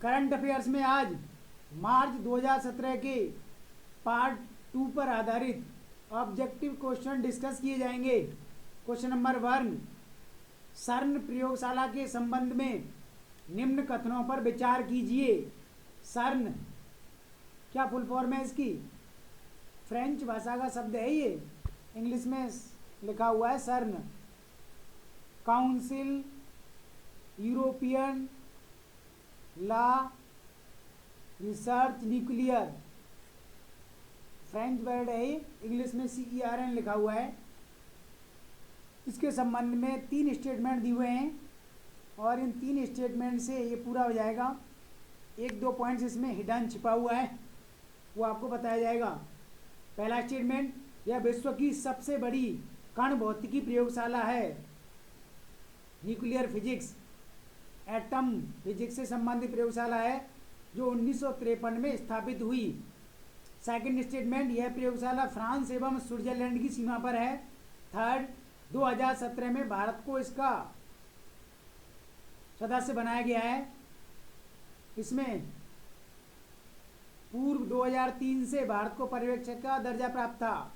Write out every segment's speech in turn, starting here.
Current affairs में आज मार्च 2017 के पार्ट 2 पर आधारित ऑब्जेक्टिव क्वेश्चन डिस्कस किए जाएंगे। क्वेश्चन नंबर 1, सर्न प्रयोगशाला के संबंध में निम्न कथनों पर विचार कीजिए। सर्न क्या फुल फॉर्म है इसकी? फ्रेंच भाषा का शब्द है ये, इंग्लिश में लिखा हुआ है सर्न। काउंसिल यूरोपियन ला रिसर्च न्यूक्लियर, फ्रेंच वर्ड है ये, इंग्लिश में CERN लिखा हुआ है। इसके संबंध में 3 स्टेटमेंट दिए हुए हैं और इन 3 स्टेटमेंट से ये पूरा हो जाएगा। 1-2 पॉइंट्स इसमें हिडन छिपा हुआ है, वो आपको बताया जाएगा। पहला स्टेटमेंट, यह विश्व की सबसे बड़ी कण भौतिकी प्रयोगशाला है। न्यूक्लियर फिजिक्स, एटम फिजिक्स से संबंधित प्रयोगशाला है जो 1953 में स्थापित हुई। सेकंड स्टेटमेंट, यह प्रयोगशाला फ्रांस एवं स्विट्जरलैंड की सीमा पर है। थर्ड, 2017 में भारत को इसका सदस्य बनाया गया है। इसमें पूर्व 2003 से भारत को पर्यवेक्षक का दर्जा प्राप्त था।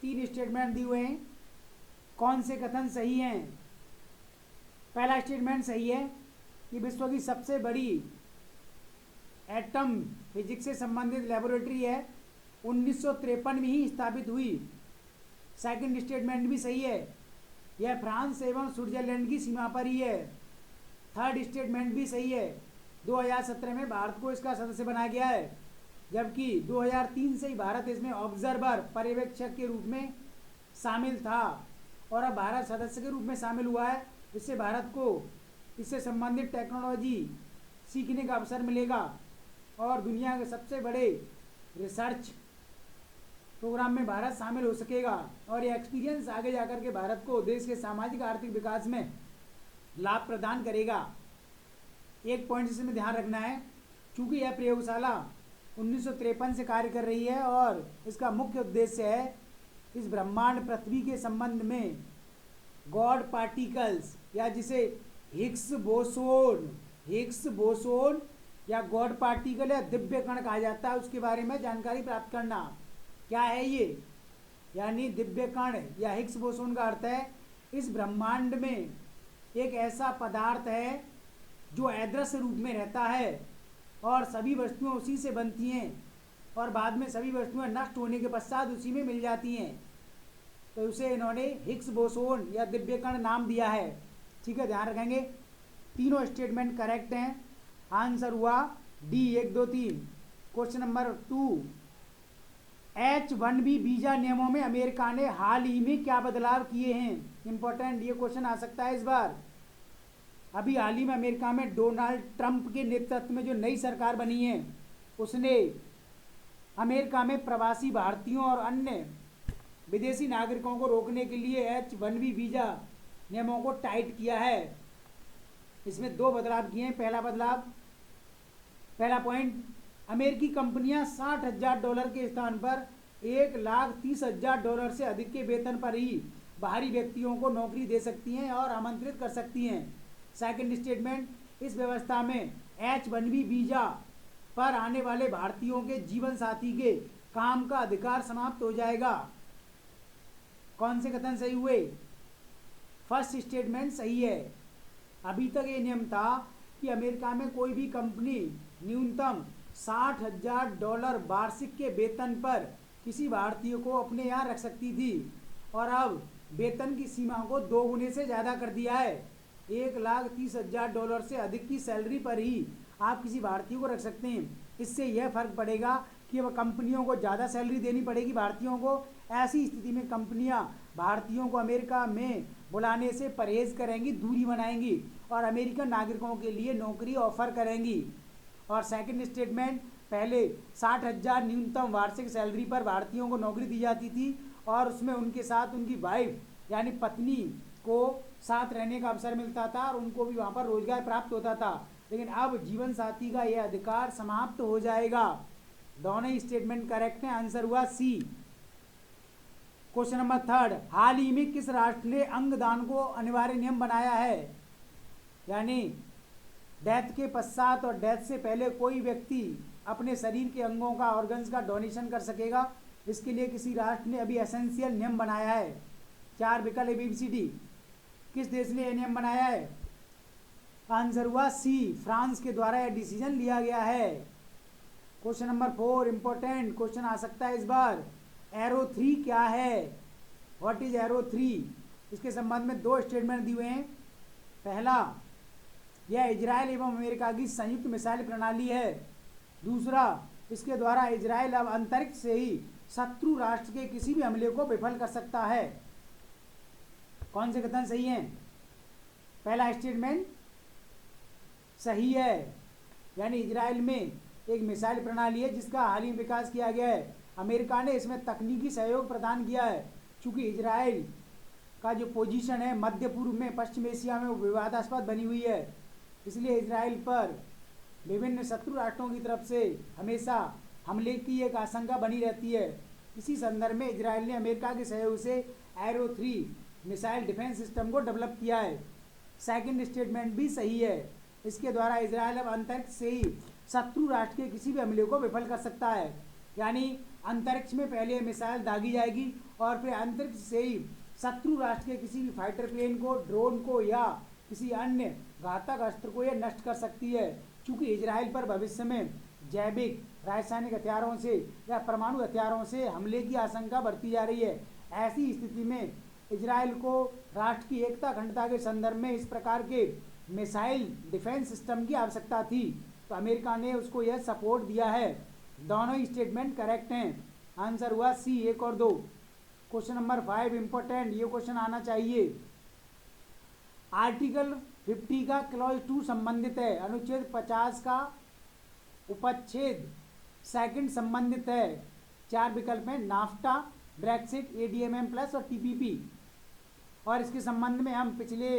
3 स्टेटमेंट दिए हुए हैं, कौन से कथन सही हैं? पहला स्टेटमेंट सही है कि विश्व की सबसे बड़ी एटम फिजिक्स से संबंधित लेबोरेटरी है, 1953 में ही स्थापित हुई। सेकंड स्टेटमेंट भी सही है, यह फ्रांस एवं स्विट्जरलैंड की सीमा पर ही है। थर्ड स्टेटमेंट भी सही है, 2017 में भारत को इसका सदस्य बनाया गया है, जबकि 2003 से ही भारत इसमें ऑब्जर्वर पर्यवेक्षक के रूप में शामिल था और अब भारत सदस्य के रूप में शामिल हुआ है। इससे भारत को इससे संबंधित टेक्नोलॉजी सीखने का अवसर मिलेगा और दुनिया के सबसे बड़े रिसर्च प्रोग्राम में भारत शामिल हो सकेगा और यह एक्सपीरियंस आगे जाकर के भारत को देश के सामाजिक आर्थिक विकास में लाभ प्रदान करेगा। एक पॉइंट इसमें ध्यान रखना है, चूंकि यह प्रयोगशाला 1953 से कार्य कर रही है और इसका मुख्य उद्देश्य है इस ब्रह्मांड पृथ्वी के संबंध में गॉड पार्टिकल्स या जिसे हिग्स बोसोन या गॉड पार्टिकल या दिव्य कण कहा जाता है, उसके बारे में जानकारी प्राप्त करना। क्या है ये? यानी दिव्य कण या हिग्स बोसोन का अर्थ है इस ब्रह्मांड में एक ऐसा पदार्थ है जो अदृश्य रूप में रहता है और सभी वस्तुएं उसी से बनती हैं और बाद में सभी वस्तुएं नष्ट होने के पश्चात उसी में मिल जाती हैं, तो उसे इन्होंने हिग्स बोसोन या दिव्य कण नाम दिया है। ठीक है, ध्यान रखेंगे। तीनों स्टेटमेंट करेक्ट हैं। आंसर हुआ D, 1, 2, 3। Question number 2, H-1B visa नियमों में अमेरिका ने हाल ही में क्या बदलाव किए हैं? इंपॉर्टेंट ये क्वेश्चन आ सकता है इस बार। अभी हाल ही में अमेरिका में डोनाल्ड ट्रंप के नेतृत्व में जो नई सरकार बनी है उसने अमेरिका में प्रवासी भारतीयों और अन्य विदेशी नागरिकों को रोकने के लिए H-1B वीजा नियमों को टाइट किया है। इसमें 2 बदलाव किए हैं। पहला पॉइंट, अमेरिकी कंपनियां $60,000 के स्थान पर $1,30,000 से अधिक के वेतन पर ही बाहरी व्यक्तियों को नौकरी दे सकती हैं और आमंत्रित कर सकती हैं। सेकंड स्टेटमेंट, इस व्यवस्था में H-1B वीजा पर आने वाले भारतीयों के जीवन साथी के काम का अधिकार समाप्त हो जाएगा। कौन से कथन सही हुए? फर्स्ट स्टेटमेंट सही है। अभी तक ये नियम था कि अमेरिका में कोई भी कंपनी न्यूनतम $60,000 वार्षिक के वेतन पर किसी भारतीय को अपने यहाँ रख सकती थी और अब वेतन की सीमा को 2 गुने से ज़्यादा कर दिया है। $1,30,000 से अधिक की सैलरी पर ही आप किसी भारतीय को रख सकते हैं। इससे यह फर्क पड़ेगा कि वह कंपनियों को ज़्यादा सैलरी देनी पड़ेगी भारतीयों को। ऐसी स्थिति में कंपनियां भारतीयों को अमेरिका में बुलाने से परहेज करेंगी, दूरी बनाएंगी और अमेरिकन नागरिकों के लिए नौकरी ऑफर करेंगी। और सेकंड स्टेटमेंट, पहले 60,000 न्यूनतम वार्षिक सैलरी पर भारतीयों को नौकरी दी जाती थी और उसमें उनके साथ उनकी वाइफ यानी पत्नी को साथ रहने का अवसर मिलता था और उनको भी वहाँ पर रोजगार प्राप्त होता था। लेकिन अब जीवन साथी का यह अधिकार समाप्त हो जाएगा। दोनों ही स्टेटमेंट करेक्ट हैं। आंसर हुआ सी। क्वेश्चन नंबर 3, हाल ही में किस राष्ट्र ने अंगदान को अनिवार्य नियम बनाया है? यानी डेथ के पश्चात और डेथ से पहले कोई व्यक्ति अपने शरीर के अंगों का ऑर्गन्स का डोनेशन कर सकेगा। इसके लिए किसी राष्ट्र ने अभी एसेंशियल नियम बनाया है। 4 विकल्प ABCD। किस देश ने यह नियम बनाया है? आंसर हुआ सी, फ्रांस के द्वारा यह डिसीजन लिया गया है। क्वेश्चन नंबर 4 इंपॉर्टेंट क्वेश्चन आ सकता है इस बार। एरो 3 क्या है? What is arrow 3? इसके संबंध में 2 स्टेटमेंट दिए हुए हैं। पहला, यह इजराइल एवं अमेरिका की संयुक्त मिसाइल प्रणाली है। दूसरा, इसके द्वारा इजराइल अब अंतरिक्ष से ही शत्रु राष्ट्र के किसी भी हमले को विफल कर सकता है। कौन से कथन सही हैं? पहला स्टेटमेंट सही है, यानी इजराइल में एक मिसाइल प्रणाली है जिसका हाल ही में विकास किया गया है। अमेरिका ने इसमें तकनीकी सहयोग प्रदान किया है। चूंकि इजराइल का जो पोजीशन है मध्य पूर्व में, पश्चिम एशिया में, वो विवादास्पद बनी हुई है, इसलिए इजराइल पर विभिन्न शत्रु राष्ट्रों की तरफ से हमेशा हमले की एक आशंका बनी रहती है। इसी संदर्भ में इजराइल ने अमेरिका के सहयोग से एरो 3 मिसाइल डिफेंस सिस्टम को डेवलप किया है। सेकंड स्टेटमेंट भी सही है। इसके द्वारा इजराइल अब अंतरिक्ष से ही शत्रु राष्ट्र के किसी भी हमले को विफल कर सकता है। यानी अंतरिक्ष में पहले मिसाइल दागी जाएगी और फिर अंतरिक्ष से ही शत्रु राष्ट्र के किसी भी फाइटर प्लेन को, ड्रोन को या किसी अन्य घातक अस्त्र को यह नष्ट कर सकती है। चूंकि इजराइल पर भविष्य में जैविक, रासायनिक हथियारों से या परमाणु हथियारों से हमले की आशंका बढ़ती जा रही है। ऐसी स्थिति में इजराइल को राष्ट्र की एकता, अखंडता के संदर्भ में इस प्रकार के मिसाइल डिफेंस सिस्टम की आवश्यकता थी, तो अमेरिका ने उसको यह सपोर्ट दिया है। दोनों ही स्टेटमेंट करेक्ट हैं। आंसर हुआ सी, 1 और 2। क्वेश्चन नंबर 5 इंपॉर्टेंट, ये क्वेश्चन आना चाहिए। आर्टिकल 50 का क्लॉज 2 संबंधित है। अनुच्छेद 50 का उपच्छेद 2 संबंधित है। 4 विकल्प हैं, नाफ्टा, ब्रेक्सिट, ADMM प्लस और TPP। और इसके संबंध में हम पिछले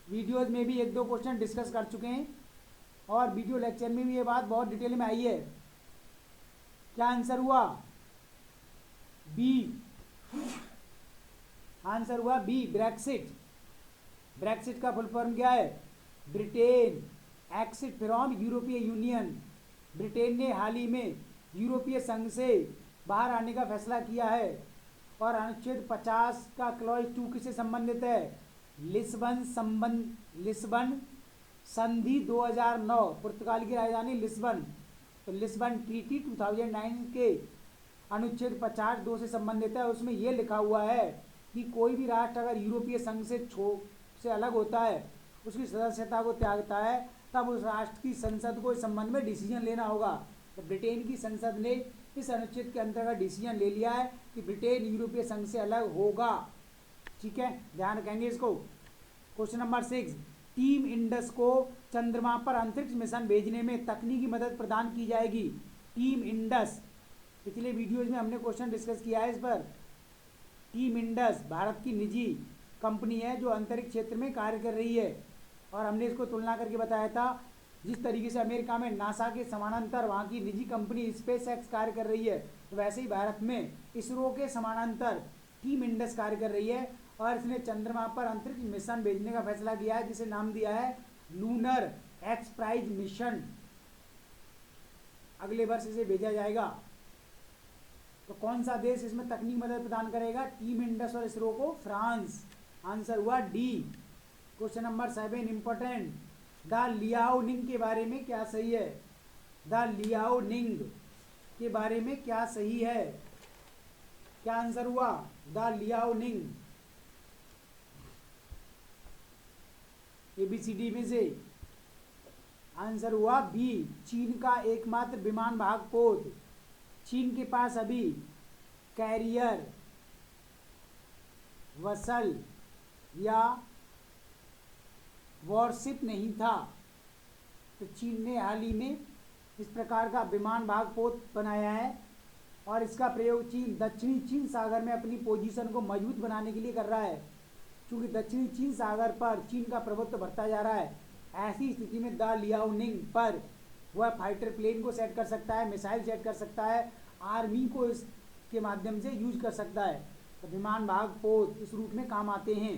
वीडियोज में भी 1-2 क्वेश्चन डिस्कस कर चुके हैं और वीडियो लेक्चर में भी ये बात बहुत डिटेल में आई है। क्या आंसर हुआ? बी। आंसर हुआ बी, ब्रेक्सिट। ब्रेक्सिट का फुल फॉर्म क्या है? ब्रिटेन एक्सिट फ्रॉम यूरोपीय यूनियन। ब्रिटेन ने हाल ही में यूरोपीय संघ से बाहर आने का फैसला किया है। और अनुच्छेद 50 का क्लॉज 2 किससे संबंधित है? लिस्बन संधि 2009, पुर्तगाल की राजधानी लिस्बन। तो लिस्बन ट्रीटी 2009 के अनुच्छेद 50(2) से संबंधित है। उसमें यह लिखा हुआ है कि कोई भी राष्ट्र अगर यूरोपीय संघ से अलग होता है, उसकी सदस्यता को त्यागता है, तब उस राष्ट्र की संसद को इस संबंध में डिसीजन लेना होगा। तो ब्रिटेन की संसद ने इस अनुच्छेद के अंतर्गत डिसीजन ले लिया है कि ब्रिटेन यूरोपीय संघ से अलग होगा। ठीक है, ध्यान रखेंगे इसको। क्वेश्चन नंबर 6, टीम इंडस को चंद्रमा पर अंतरिक्ष मिशन भेजने में तकनीकी मदद प्रदान की जाएगी। टीम इंडस, पिछले वीडियोज में हमने क्वेश्चन डिस्कस किया है इस पर। टीम इंडस भारत की निजी कंपनी है जो अंतरिक्ष क्षेत्र में कार्य कर रही है, और हमने इसको तुलना करके बताया था जिस तरीके से अमेरिका में नासा के समानांतर वहाँ की निजी कंपनी स्पेस एक्स कार्य कर रही है, तो वैसे ही भारत में इसरो के समानांतर टीम इंडस कार्य कर रही है। और इसने चंद्रमा पर अंतरिक्ष मिशन भेजने का फैसला किया है, जिसे नाम दिया है लूनर एक्सप्राइज मिशन। अगले वर्ष इसे भेजा जाएगा। तो कौन सा देश इसमें तकनीक मदद प्रदान करेगा? टीम इंडस और इसरो को फ्रांस। आंसर हुआ D. Question number 7 important, the Liaoning के बारे में क्या सही है? द लियाओनिंग के बारे में क्या सही है? क्या आंसर हुआ? The Liaoning. ABCD में से आंसर हुआ बी, चीन का एकमात्र विमान वाहक पोत। चीन के पास अभी कैरियर, वसल या वॉरशिप नहीं था, तो चीन ने हाल ही में इस प्रकार का विमान वाहक पोत बनाया है। और इसका प्रयोग चीन दक्षिणी चीन सागर में अपनी पोजीशन को मजबूत बनाने के लिए कर रहा है। क्योंकि दक्षिणी चीन सागर पर चीन का प्रभुत्व बढ़ता जा रहा है, ऐसी स्थिति में द लियाओनिंग पर वह फाइटर प्लेन को सेट कर सकता है, मिसाइल सेट कर सकता है, आर्मी को इसके माध्यम से यूज कर सकता है। तो विमान वाहक पोत इस रूट में काम आते हैं।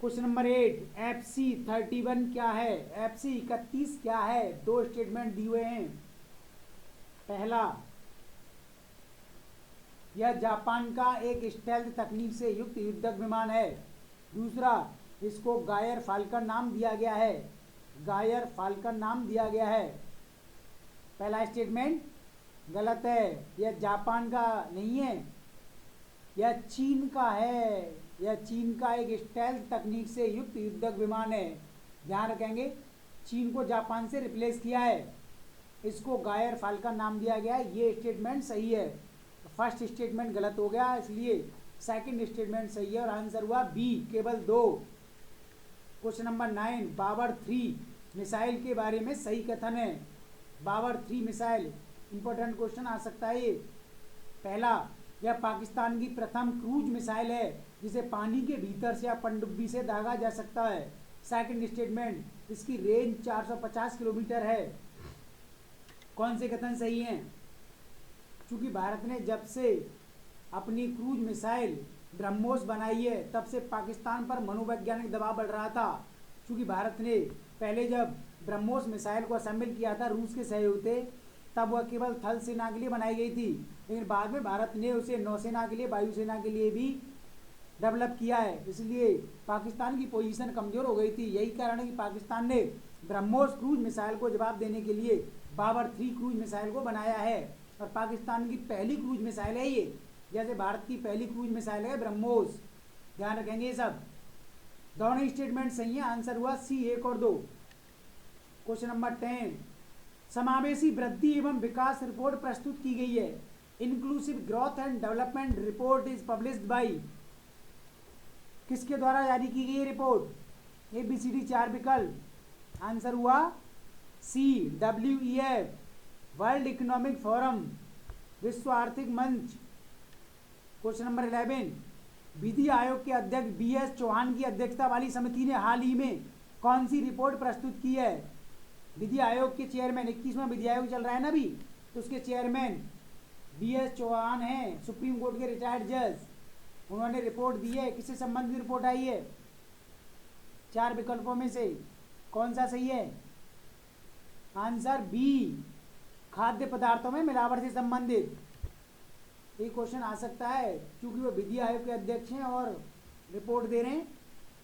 क्वेश्चन नंबर 8, FC31 क्या है? FC31 क्या है? दो स्टेटमेंट दिए हुए हैं। पहला, यह जापान का एक स्टेल्थ तकनीक से युक्त युद्धक विमान है। दूसरा, इसको गायर फाल्कन नाम दिया गया है। गायर फाल्कन नाम दिया गया है। पहला स्टेटमेंट गलत है, यह जापान का नहीं है, यह चीन का है। यह चीन का एक स्टेल्थ तकनीक से युक्त युद्धक विमान है। ध्यान रखेंगे, चीन को जापान से रिप्लेस किया है, इसको गायर फाल्कन नाम दिया गया है। ये स्टेटमेंट सही है। फर्स्ट स्टेटमेंट गलत हो गया, इसलिए सेकंड स्टेटमेंट सही है और आंसर हुआ बी, केवल 2। क्वेश्चन नंबर 9, बाबर 3 मिसाइल के बारे में सही कथन है। बाबर 3 मिसाइल इंपॉर्टेंट क्वेश्चन आ सकता है ये। पहला, यह पाकिस्तान की प्रथम क्रूज मिसाइल है जिसे पानी के भीतर से या पनडुब्बी से दागा जा सकता है। सेकंड स्टेटमेंट, इसकी रेंज 450 किलोमीटर है। कौन से कथन सही हैं? चूंकि भारत ने जब से अपनी क्रूज मिसाइल ब्रह्मोस बनाई है तब से पाकिस्तान पर मनोवैज्ञानिक दबाव बढ़ रहा था। चूंकि भारत ने पहले जब ब्रह्मोस मिसाइल को असेंबल किया था रूस के सहयोग से, तब वह केवल थल सेना के लिए बनाई गई थी, लेकिन बाद में भारत ने उसे नौसेना के लिए, वायुसेना के लिए भी डेवलप किया है। इसलिए पाकिस्तान की पोजीशन कमज़ोर हो गई थी। यही कारण है कि पाकिस्तान ने ब्रह्मोस क्रूज मिसाइल को जवाब देने के लिए बाबर 3 क्रूज मिसाइल को बनाया है। और पाकिस्तान की पहली क्रूज मिसाइल है ये, जैसे भारत की पहली क्रूज मिसाइल है ब्रह्मोस। ध्यान रखेंगे ये सब। दोनों स्टेटमेंट सही है, आंसर हुआ सी, 1 और 2। क्वेश्चन नंबर 10, समावेशी वृद्धि एवं विकास रिपोर्ट प्रस्तुत की गई है। Inclusive growth and development report is published by, किसके द्वारा जारी की गई रिपोर्ट? ABCD 4 विकल्प। आंसर हुआ सी, WEF, वर्ल्ड इकोनॉमिक फोरम, विश्व आर्थिक मंच। क्वेश्चन नंबर 11, विधि आयोग के अध्यक्ष BS चौहान की अध्यक्षता वाली समिति ने हाल ही में कौन सी रिपोर्ट प्रस्तुत की है? विधि आयोग के चेयरमैन, 21वां विधि आयोग चल रहा है ना अभी, तो उसके चेयरमैन BS चौहान हैं, सुप्रीम कोर्ट के रिटायर्ड जज। उन्होंने रिपोर्ट दी है। किससे संबंधित रिपोर्ट आई है? 4 विकल्पों में से कौन सा सही है? आंसर बी, खाद्य पदार्थों में मिलावट से संबंधित। ये क्वेश्चन आ सकता है क्योंकि वो विधि आयोग के अध्यक्ष हैं और रिपोर्ट दे रहे हैं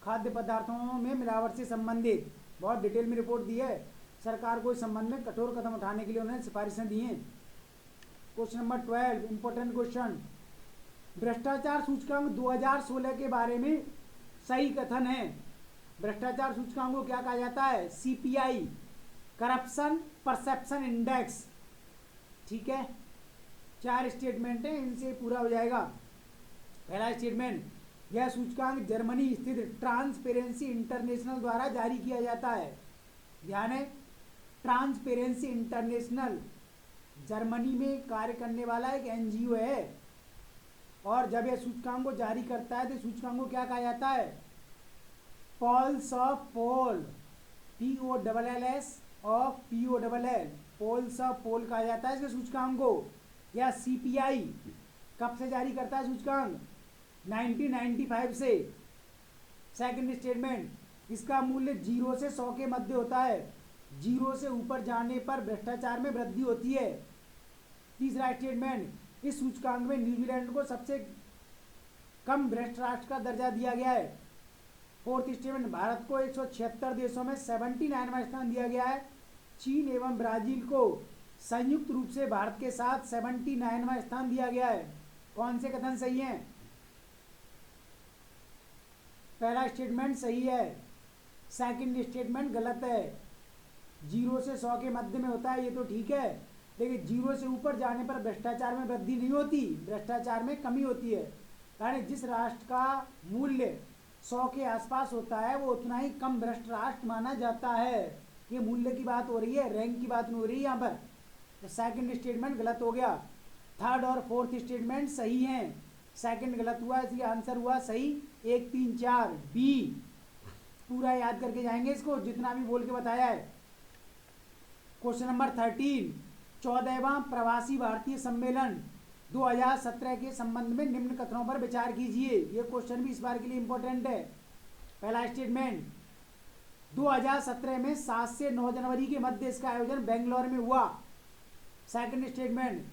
खाद्य पदार्थों में मिलावट से संबंधित। बहुत डिटेल में रिपोर्ट दी है। सरकार को इस संबंध में कठोर कदम उठाने के लिए उन्होंने सिफारिशें दी हैं। क्वेश्चन नंबर 12, इंपॉर्टेंट क्वेश्चन, भ्रष्टाचार सूचकांक 2016 के बारे में सही कथन है। भ्रष्टाचार सूचकांक को क्या कहा जाता है? CPI, corruption perception index. ठीक है, 4 स्टेटमेंट है, इनसे पूरा हो जाएगा। पहला स्टेटमेंट, यह सूचकांक जर्मनी स्थित ट्रांसपेरेंसी इंटरनेशनल द्वारा जारी किया जाता है। ध्यान है, ट्रांसपेरेंसी इंटरनेशनल जर्मनी में कार्य करने वाला एक NGO है और जब यह सूचकांक को जारी करता है तो सूचकांक को क्या कहा जाता है? Polls of poll, POLLS of POLL, polls of poll कहा जाता है इसके सूचकांक को। या CPI कब से जारी करता है सूचकांक? 1995 से। सेकंड स्टेटमेंट, इसका मूल्य 0 से 100 के मध्य होता है। 0 से ऊपर जाने पर भ्रष्टाचार में वृद्धि होती है। तीसरा स्टेटमेंट, इस सूचकांक में न्यूजीलैंड को सबसे कम भ्रष्ट राष्ट्र का दर्जा दिया गया है। फोर्थ स्टेटमेंट, भारत को 176 देशों में 79वां स्थान दिया गया है। चीन एवं ब्राजील को संयुक्त रूप से भारत के साथ 79वां स्थान दिया गया है। कौन से कथन सही हैं? पहला स्टेटमेंट सही है, सेकंड स्टेटमेंट गलत है। 0 से 100 के मध्य में होता है ये तो ठीक है, लेकिन 0 से ऊपर जाने पर भ्रष्टाचार में वृद्धि नहीं होती, भ्रष्टाचार में कमी होती है। यानी जिस राष्ट्र का मूल्य 100 के आसपास होता है वो उतना ही कम भ्रष्ट राष्ट्र माना जाता है। ये मूल्य की बात हो रही है, रैंक की बात नहीं हो रही है यहाँ पर। तो सेकंड स्टेटमेंट गलत हो गया। थर्ड और फोर्थ स्टेटमेंट सही हैं, सेकंड गलत हुआ, इसलिए आंसर हुआ सही 1, 3, 4 बी। पूरा याद करके जाएंगे इसको, जितना भी बोल के बताया है। क्वेश्चन नंबर 13, 14वां प्रवासी भारतीय सम्मेलन 2017 के संबंध में निम्न कथनों पर विचार कीजिए। ये क्वेश्चन भी इस बार के लिए इंपॉर्टेंट है। पहला स्टेटमेंट, 2017 में 7 से 9 जनवरी के मध्य इसका आयोजन बेंगलोर में हुआ। सेकंड स्टेटमेंट,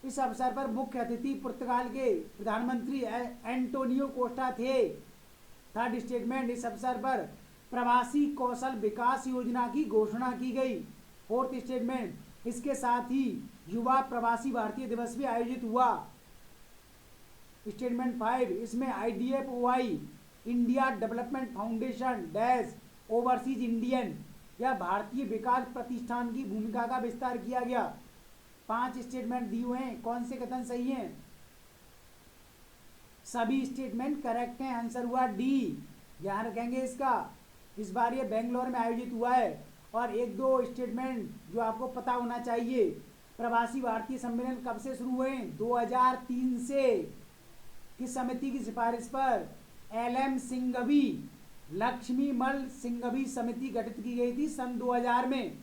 इस अवसर पर मुख्य अतिथि पुर्तगाल के प्रधानमंत्री एंटोनियो कोस्टा थे। थर्ड स्टेटमेंट, इस अवसर पर प्रवासी कौशल विकास योजना की घोषणा की गई। फोर्थ स्टेटमेंट, इसके साथ ही युवा प्रवासी भारतीय दिवस भी आयोजित हुआ। स्टेटमेंट 5, इसमें IDFOI India development foundation dash overseas Indian या भारतीय विकास प्रतिष्ठान की भूमिका का विस्तार किया गया। 5 स्टेटमेंट दिए हुए हैं, कौन से कथन सही हैं? सभी स्टेटमेंट करेक्ट हैं, आंसर हुआ डी। ध्यान रखेंगे इसका, इस बार ये बेंगलोर में आयोजित हुआ है। और एक दो स्टेटमेंट जो आपको पता होना चाहिए, प्रवासी भारतीय सम्मेलन कब से शुरू हुए? 2003 से। किस समिति की सिफारिश पर? LM सिंघवी, लक्ष्मीमल सिंघवी समिति गठित की गई थी सन 2000 में,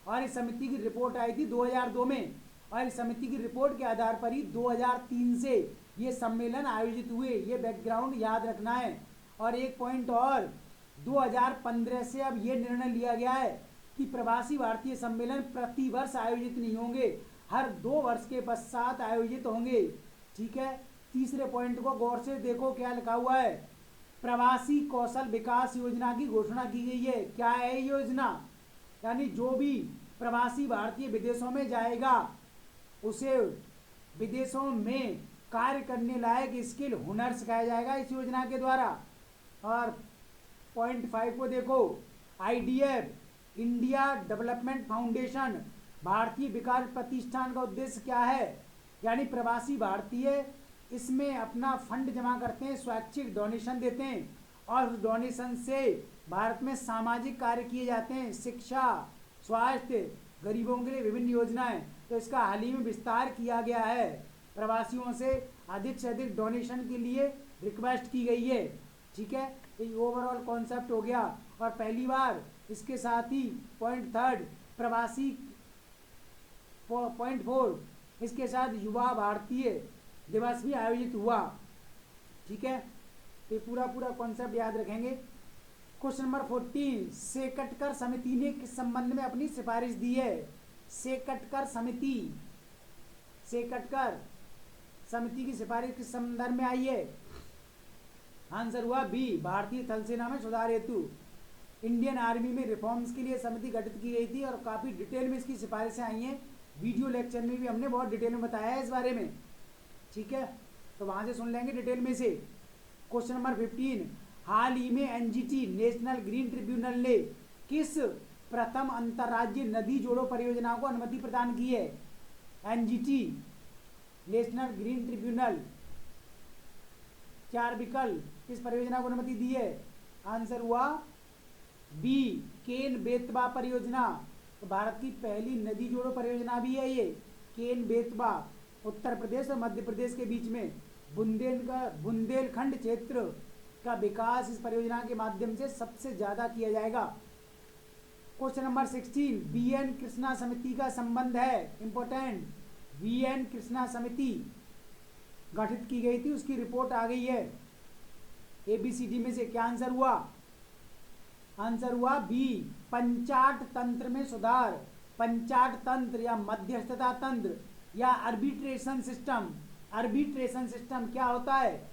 और इस समिति की रिपोर्ट आई थी 2002 में, और इस समिति की रिपोर्ट के आधार पर ही 2003 से ये सम्मेलन आयोजित हुए। ये बैकग्राउंड याद रखना है। और एक पॉइंट और, 2015 से अब ये निर्णय लिया गया है कि प्रवासी भारतीय सम्मेलन प्रति वर्ष आयोजित नहीं होंगे, हर 2 वर्ष के पश्चात आयोजित होंगे। ठीक है, तीसरे पॉइंट को गौर से देखो, क्या लिखा हुआ है? प्रवासी कौशल विकास योजना की घोषणा की गई है। क्या है योजना? यानी जो भी प्रवासी भारतीय विदेशों में जाएगा उसे विदेशों में कार्य करने लायक स्किल, हुनर सिखाया जाएगा इस योजना के द्वारा। और पॉइंट 5 को देखो, IDF इंडिया डेवलपमेंट फाउंडेशन भारतीय विकास प्रतिष्ठान का उद्देश्य क्या है? यानी प्रवासी भारतीय इसमें अपना फंड जमा करते हैं, स्वैच्छिक डोनेशन देते हैं, और उस डोनेशन से भारत में सामाजिक कार्य किए जाते हैं, शिक्षा, स्वास्थ्य, गरीबों के लिए विभिन्न योजनाएं। तो इसका हाल ही में विस्तार किया गया है, प्रवासियों से अधिक डोनेशन के लिए रिक्वेस्ट की गई है। ठीक है, ये ओवरऑल कॉन्सेप्ट हो गया। और पहली बार इसके साथ ही पॉइंट 3 प्रवासी, पॉइंट 4 इसके साथ युवा भारतीय दिवस भी आयोजित हुआ। ठीक है, ये पूरा कॉन्सेप्ट याद रखेंगे। क्वेश्चन नंबर 14, सेकटकर समिति ने किस संबंध में अपनी सिफारिश दी है? सेकटकर समिति की सिफारिश किस संदर्भ में आई है? आंसर हुआ बी, भारतीय थल सेना में सुधार हेतु इंडियन आर्मी में रिफॉर्म्स के लिए समिति गठित की गई थी, और काफ़ी डिटेल में इसकी सिफारिशें आई हैं। वीडियो लेक्चर में भी हमने बहुत डिटेल में बताया है इस बारे में। ठीक है, तो वहाँ से सुन लेंगे डिटेल में से। क्वेश्चन नंबर 15, हाल ही में NGT नेशनल ग्रीन ट्रिब्यूनल ने किस प्रथम अंतर्राज्यीय नदी जोड़ो परियोजना को अनुमति प्रदान की है? NGT नेशनल ग्रीन ट्रिब्यूनल, 4 विकल्प, किस परियोजना को अनुमति दी है? आंसर हुआ बी, केन बेतवा परियोजना। तो भारत की पहली नदी जोड़ो परियोजना भी है ये, केन बेतवा, उत्तर प्रदेश और मध्य प्रदेश के बीच में बुंदेलखंड क्षेत्र का विकास इस परियोजना के माध्यम से सबसे ज्यादा किया जाएगा। क्वेश्चन नंबर 16, VN कृष्णा समिति का संबंध है, इंपॉर्टेंट। VN कृष्णा समिति गठित की गई थी, उसकी रिपोर्ट आ गई है। ABCD में से क्या आंसर हुआ? आंसर हुआ बी, पंचाट तंत्र में सुधार। पंचाट तंत्र या मध्यस्थता तंत्र या आर्बिट्रेशन सिस्टम क्या होता है?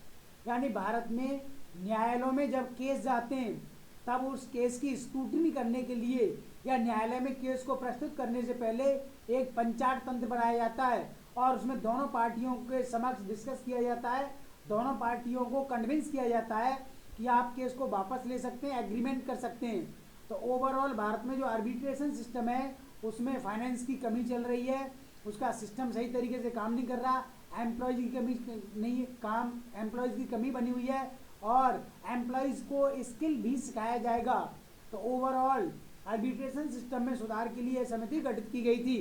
यानी भारत में न्यायालयों में जब केस जाते हैं तब उस केस की स्क्रूटनी करने के लिए या न्यायालय में केस को प्रस्तुत करने से पहले एक पंचाट तंत्र बनाया जाता है, और उसमें दोनों पार्टियों के समक्ष डिस्कस किया जाता है, दोनों पार्टियों को कन्विंस किया जाता है कि आप केस को वापस ले सकते हैं, एग्रीमेंट कर सकते हैं। तो ओवरऑल भारत में जो आर्बिट्रेशन सिस्टम है उसमें फाइनेंस की कमी चल रही है, उसका सिस्टम सही तरीके से काम नहीं कर रहा, एम्प्लॉयज़ की कमी नहीं, एम्प्लॉयज़ की कमी बनी हुई है, और एम्प्लॉयज़ को स्किल भी सिखाया जाएगा। तो ओवरऑल आर्बिट्रेशन सिस्टम में सुधार के लिए समिति गठित की गई थी।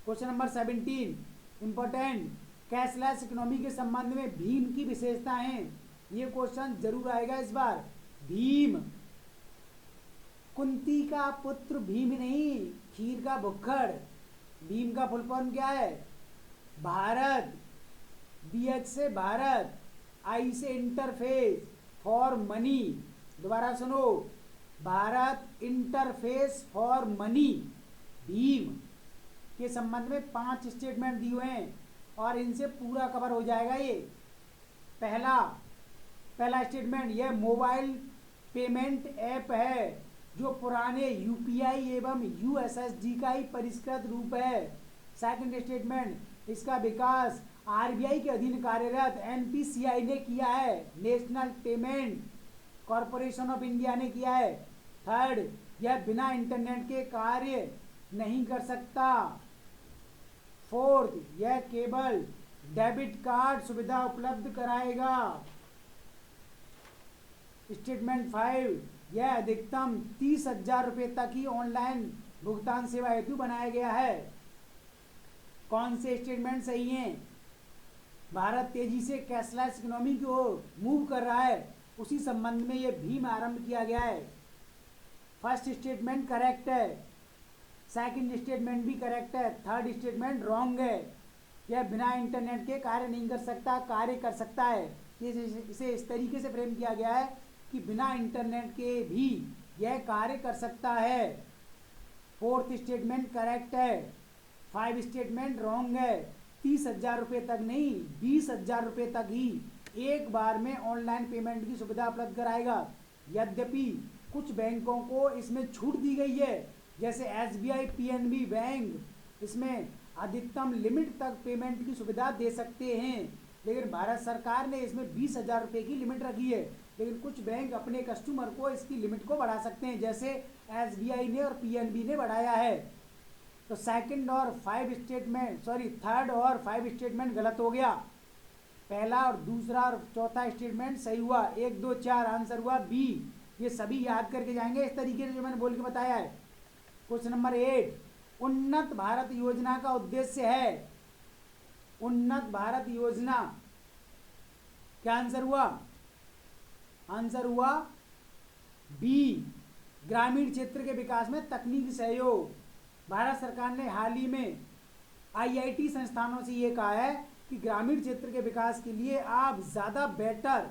Question number 17, important, cashless economy के संबंध में भीम की विशेषताएं। ये क्वेश्चन जरूर आएगा इस बार। भीम, कुंती का पुत्र भीम नहीं, खीर का भुक्खड़। भीम का फुल फॉर्म क्या है? भारत, BH से भारत, I से इंटरफेस, फॉर मनी, दोबारा सुनो, Bharat interface for money Bhim के संबंध में 5 स्टेटमेंट दिए हुए हैं और इनसे पूरा कवर हो जाएगा ये। पहला स्टेटमेंट, यह मोबाइल पेमेंट ऐप है जो पुराने यूपीआई एवं यूएसएसडी का ही परिष्कृत रूप है। सेकंड स्टेटमेंट, इसका विकास आरबीआई के अधीन कार्यरत एनपीसीआई ने किया है, national payment corporation of India ने किया है। थर्ड, यह बिना इंटरनेट के कार्य नहीं कर सकता। फोर्थ, यह केवल डेबिट कार्ड सुविधा उपलब्ध कराएगा। स्टेटमेंट 5, यह अधिकतम 30,000 रुपये तक ही ऑनलाइन भुगतान सेवा हेतु बनाया गया है। कौन से स्टेटमेंट सही हैं? भारत तेजी से कैशलेस इकोनॉमी की ओर मूव कर रहा है, उसी संबंध में यह भीम आरंभ किया गया है। फर्स्ट स्टेटमेंट करेक्ट है, सेकंड स्टेटमेंट भी करेक्ट है, थर्ड स्टेटमेंट रॉन्ग है। यह बिना इंटरनेट के कार्य नहीं कर सकता, कार्य कर सकता है। इसे इस तरीके से फ्रेम किया गया है कि बिना इंटरनेट के भी यह कार्य कर सकता है। फोर्थ स्टेटमेंट करेक्ट है, 5 स्टेटमेंट रॉन्ग है। 30,000 रुपये तक नहीं, 20,000 रुपये तक ही एक बार में ऑनलाइन पेमेंट की सुविधा उपलब्ध कराएगा। यद्यपि कुछ बैंकों को इसमें छूट दी गई है, जैसे एसबीआई, पीएनबी बैंक इसमें अधिकतम लिमिट तक पेमेंट की सुविधा दे सकते हैं, लेकिन भारत सरकार ने इसमें 20,000 रुपये की लिमिट रखी है। लेकिन कुछ बैंक अपने कस्टमर को इसकी लिमिट को बढ़ा सकते हैं, जैसे एसबीआई ने और पीएनबी ने बढ़ाया है। तो थर्ड और 5 स्टेटमेंट गलत हो गया। पहला और दूसरा और चौथा स्टेटमेंट सही हुआ। 1, 2, 4 आंसर हुआ बी। ये सभी याद करके जाएंगे इस तरीके से जो मैंने बोल के बताया है। क्वेश्चन नंबर 8, उन्नत भारत योजना का उद्देश्य है। उन्नत भारत योजना, क्या आंसर हुआ? आंसर हुआ बी, ग्रामीण क्षेत्र के विकास में तकनीकी सहयोग। भारत सरकार ने हाल ही में आईआईटी संस्थानों से ये कहा है कि ग्रामीण क्षेत्र के विकास के लिए आप ज़्यादा बेटर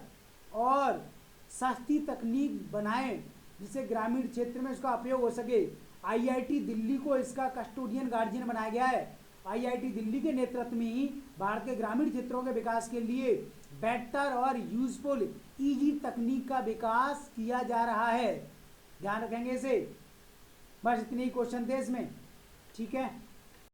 और सस्ती तकनीक बनाएं, जिससे ग्रामीण क्षेत्र में उसका उपयोग हो सके। आईआईटी दिल्ली को इसका कस्टोडियन गार्जियन बनाया गया है। आईआईटी दिल्ली के नेतृत्व में ही भारत के ग्रामीण क्षेत्रों के विकास के लिए बेटर और यूजफुल ईजी तकनीक का विकास किया जा रहा है। ध्यान रखेंगे इसे। बस इतने ही क्वेश्चन थे इसमें, ठीक है।